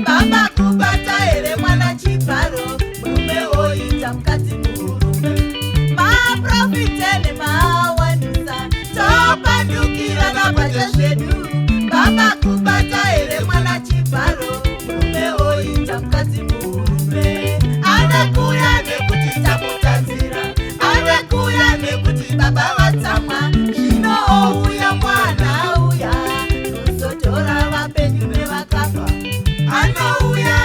Baba kubata ere mwana chiparo, mume oita mkati murume. Maprofiteni mawanisa, topa ndukira na baja shedu. Baba kubata ere mwana chiparo, mume oita mkati murume. Anakuya nekutita mutanzira, anakuya nekuti baba watama. Shino ouya mwana uya, nusotora wapenyu mewakafa. Anauya,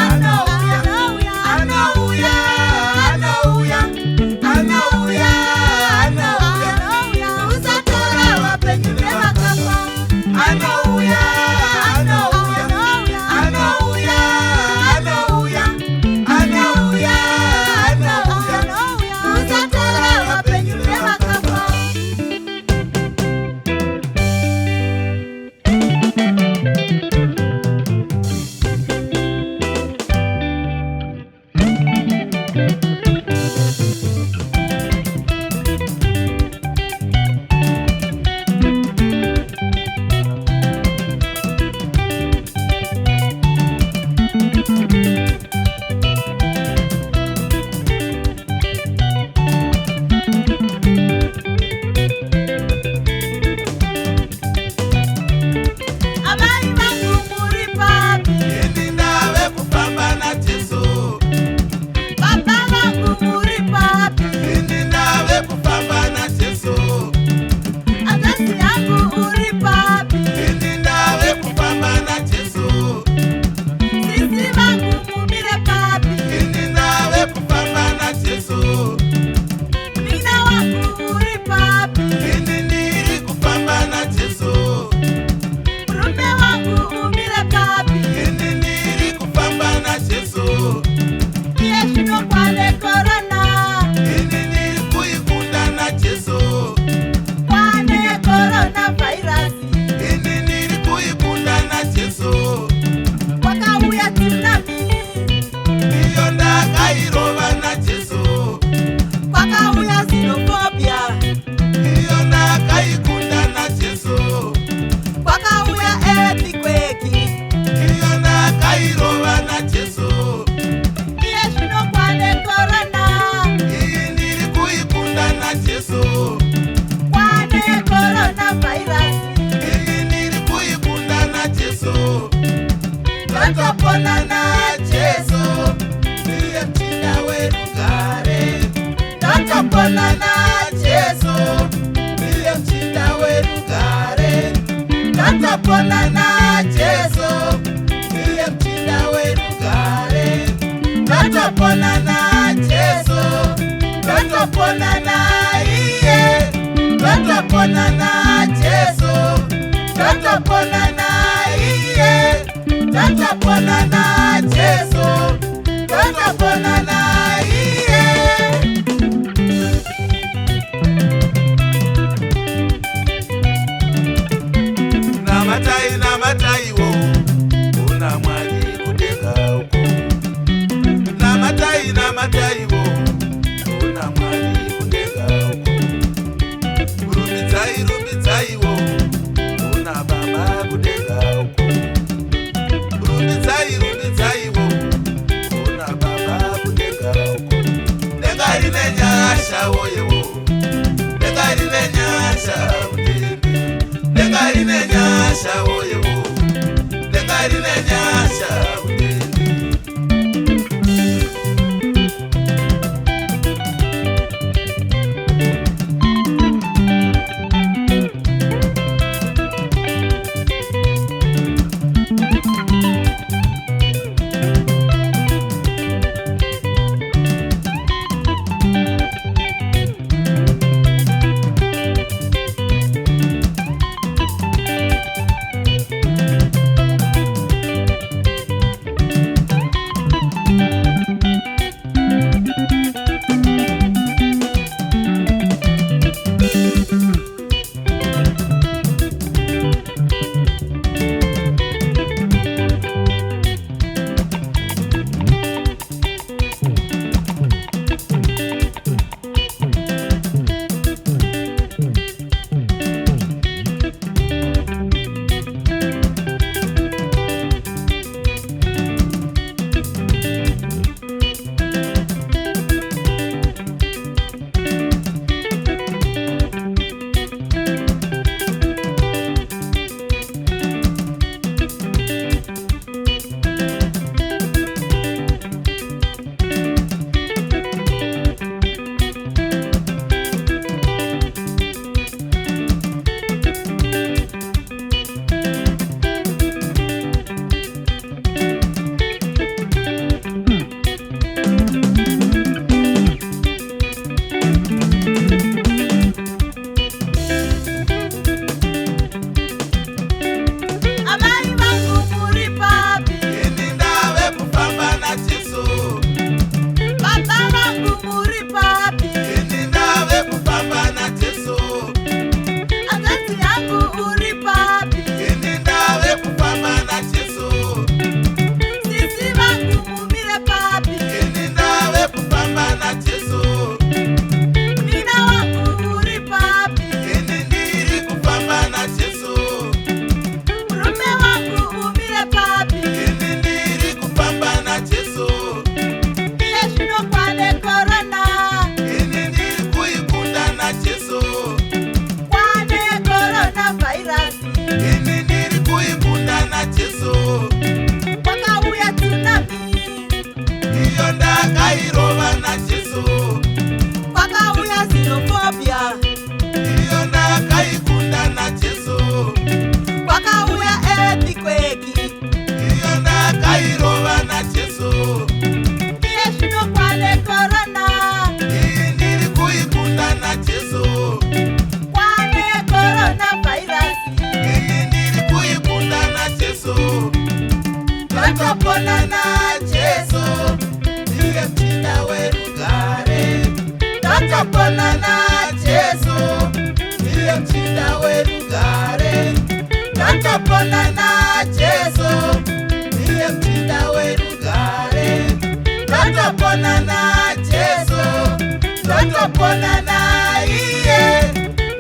anauya, anauya, anauya, anauya. Tatapona na Jesu, ndiye mchinda werugare. Tatapona na Jesu, ndiye mchinda werugare. Tatapona na Jesu, tatapona na iye. Tatapona na Jesu, tatapona na iye. Tatapona na Jesu, tatapona na iye. Namatai wo, una mwali kudenga uko. Namatai wo, una mwali kudenga uko. Rumbidzai wo, una baba kudenga uko. Rumbidzai wo, una baba kudenga uko. Denga ine nyasha woye wo, denga ine nyasha udende. Denga ine nyasha woye wo, denga ine nyasha udende. Tatapona na Jesu, ndiye mchinda werugare. Tatapona na Jesu, ndiye mchinda werugare. Tatapona na Jesu, ndiye mchinda werugare. Tatapona na Jesu, tatapona na iye.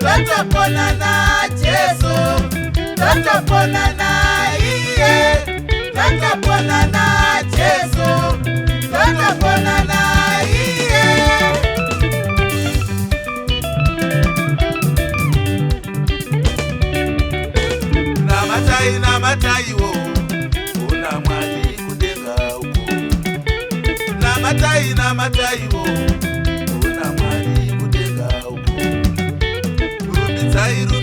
Tatapona na Jesu, tatapona na iye. Tatapona na Jesu, tatapona na iye. Namatai wo, una mwali kudenga uko. Namatai wo, una mwali kudenga. tairu